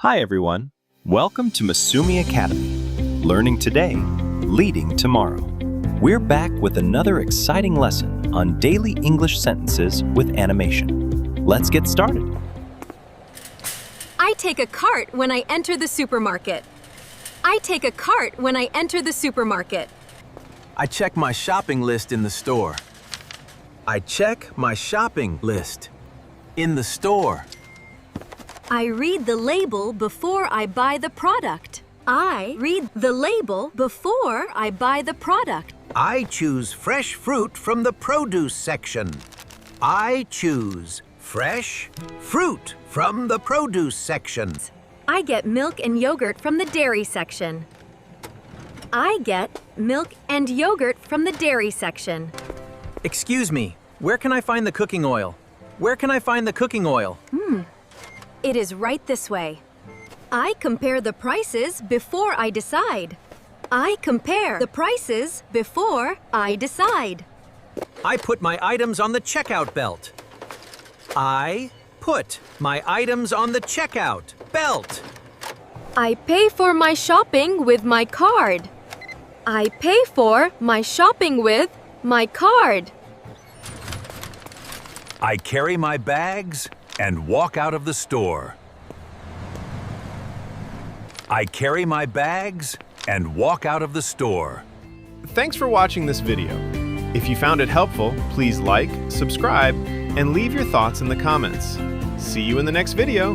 Hi everyone, welcome to Masumi Academy. Learning today, leading tomorrow. We're back with another exciting lesson on daily English sentences with animation. Let's get started. I take a cart when I enter the supermarket. I take a cart when I enter the supermarket. I check my shopping list in the store. I check my shopping list in the store. I read the label before I buy the product. I read the label before I buy the product. I choose fresh fruit from the produce section. I choose fresh fruit from the produce section. I get milk and yogurt from the dairy section. I get milk and yogurt from the dairy section. Excuse me, where can I find the cooking oil? Where can I find the cooking oil? It is right this way. I compare the prices before I decide. I compare the prices before I decide. I put my items on the checkout belt. I put my items on the checkout belt. I pay for my shopping with my card. I pay for my shopping with my card. I carry my bags and walk out of the store. I carry my bags and walk out of the store. Thanks for watching this video. If you found it helpful, please like, subscribe, and leave your thoughts in the comments. See you in the next video.